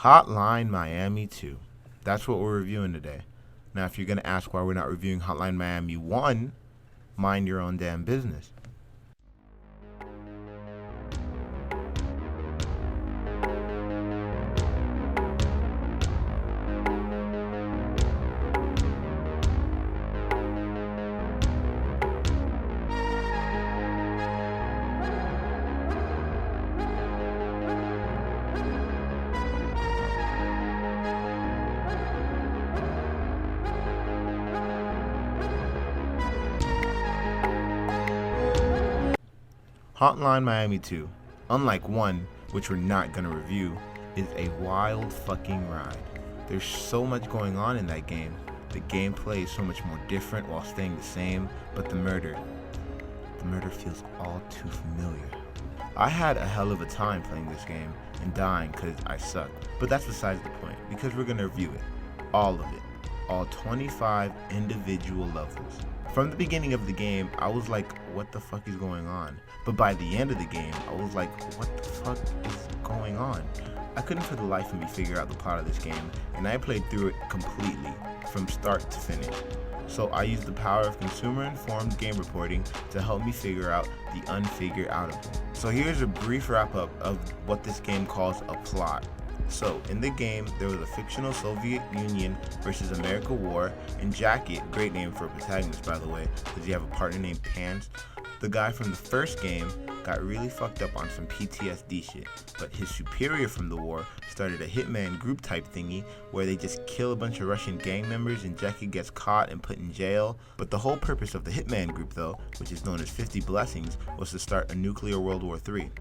Hotline Miami 2. That's what we're reviewing today. Now, if you're going to ask why we're not reviewing Hotline Miami 1, mind your own damn business. Hotline Miami 2, unlike 1, which we're not going to review, is a wild fucking ride. There's so much going on in that game. The gameplay is so much more different while staying the same, but the murder feels all too familiar. I had a hell of a time playing this game and dying because I suck, but that's besides the point, because we're going to review it. All of it. All 25 individual levels. From the beginning of the game, I was like, what the fuck is going on? But by the end of the game, I was like, what the fuck is going on? I couldn't for the life of me figure out the plot of this game, and I played through it completely, from start to finish. So I used the power of consumer-informed game reporting to help me figure out the unfigure-outable. So here's a brief wrap-up of what this game calls a plot. So, in the game, there was a fictional Soviet Union versus America war, and Jacket, great name for a protagonist by the way, because you have a partner named Pants. The guy from the first game got really fucked up on some PTSD shit, but his superior from the war started a hitman group type thingy where they just kill a bunch of Russian gang members and Jacket gets caught and put in jail. But the whole purpose of the hitman group though, which is known as 50 Blessings, was to start a nuclear World War III.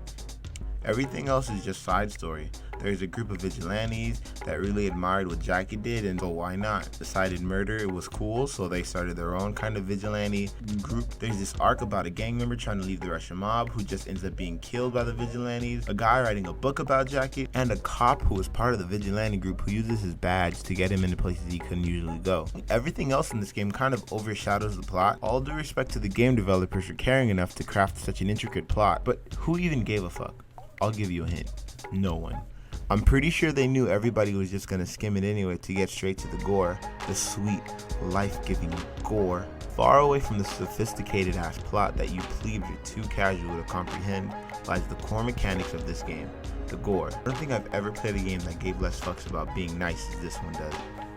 Everything else is just side story. There's a group of vigilantes that really admired what Jackie did, and so why not? Decided murder, it was cool, so they started their own kind of vigilante group. There's this arc about a gang member trying to leave the Russian mob who just ends up being killed by the vigilantes, a guy writing a book about Jackie, and a cop who is part of the vigilante group who uses his badge to get him into places he couldn't usually go. Everything else in this game kind of overshadows the plot. All due respect to the game developers for caring enough to craft such an intricate plot, but who even gave a fuck? I'll give you a hint. No one. I'm pretty sure they knew everybody was just gonna skim it anyway to get straight to the gore, the sweet, life-giving gore. Far away from the sophisticated ass plot that you plebes are too casual to comprehend lies the core mechanics of this game, the gore. I don't think I've ever played a game that gave less fucks about being nice as this one does.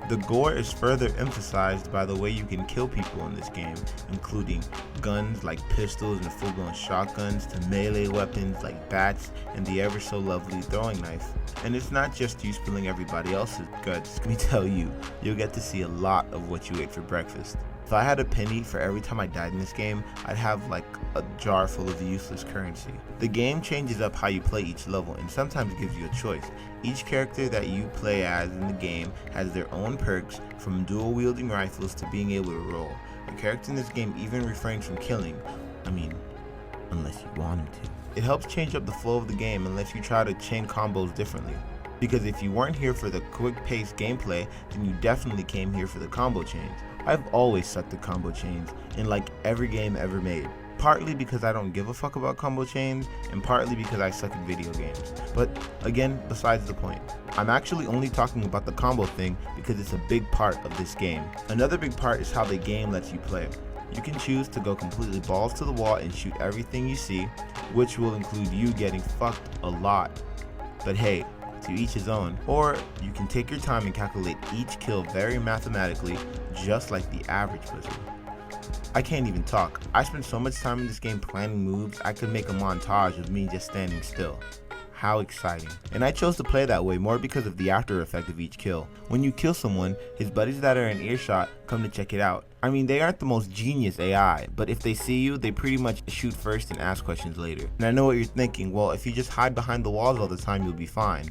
The gore is further emphasized by the way you can kill people in this game, including guns like pistols and full-blown shotguns to melee weapons like bats and the ever so lovely throwing knife. And it's not just you spilling everybody else's guts. Let me tell you, you'll get to see a lot of what you ate for breakfast. If I had a penny for every time I died in this game, I'd have like a jar full of useless currency. The game changes up how you play each level and sometimes gives you a choice. Each character that you play as in the game has their own perks, from dual wielding rifles to being able to roll. A character in this game even refrains from killing. Unless you want him to. It helps change up the flow of the game and lets you try to chain combos differently. Because if you weren't here for the quick-paced gameplay, then you definitely came here for the combo chains. I've always sucked at combo chains in like every game ever made. Partly because I don't give a fuck about combo chains, and partly because I suck at video games. But again, besides the point. I'm actually only talking about the combo thing because it's a big part of this game. Another big part is how the game lets you play. You can choose to go completely balls to the wall and shoot everything you see, which will include you getting fucked a lot. But hey, to each his own. Or you can take your time and calculate each kill very mathematically, just like the average person. I can't even talk. I spent so much time in this game planning moves, I could make a montage of me just standing still. How exciting. And I chose to play that way more because of the after effect of each kill. When you kill someone, his buddies that are in earshot come to check it out. They aren't the most genius AI, but if they see you, they pretty much shoot first and ask questions later. And I know what you're thinking, well, if you just hide behind the walls all the time, you'll be fine.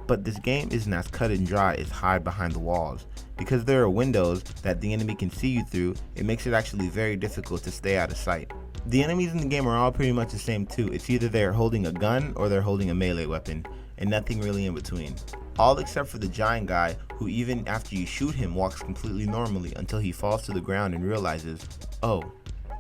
But this game isn't as cut and dry as hide behind the walls. Because there are windows that the enemy can see you through, it makes it actually very difficult to stay out of sight. The enemies in the game are all pretty much the same too. It's either they're holding a gun or they're holding a melee weapon, and nothing really in between. All except for the giant guy, who even after you shoot him walks completely normally until he falls to the ground and realizes, oh,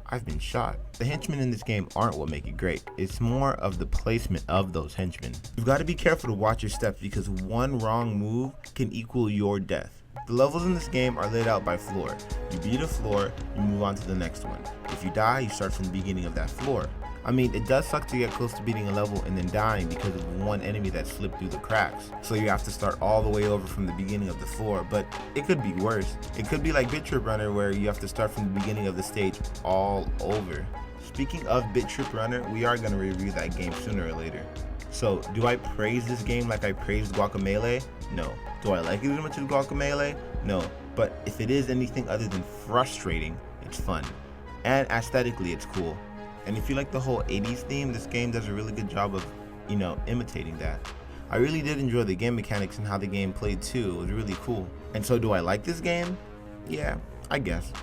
I've been shot. The henchmen in this game aren't what make it great. It's more of the placement of those henchmen. You've got to be careful to watch your steps because one wrong move can equal your death. The levels in this game are laid out by floor. You beat a floor, you move on to the next one. If you die, you start from the beginning of that floor. I mean, it does suck to get close to beating a level and then dying because of one enemy that slipped through the cracks. So you have to start all the way over from the beginning of the floor, but it could be worse. It could be like Bit Trip Runner where you have to start from the beginning of the stage all over. Speaking of Bit Trip Runner, we are going to review that game sooner or later. So, do I praise this game like I praised Guacamelee? No. Do I like it as much as Guacamelee? No. But if it is anything other than frustrating, it's fun. And aesthetically, it's cool. And if you like the whole 80s theme, this game does a really good job of, imitating that. I really did enjoy the game mechanics and how the game played too. It was really cool. And so do I like this game? Yeah, I guess.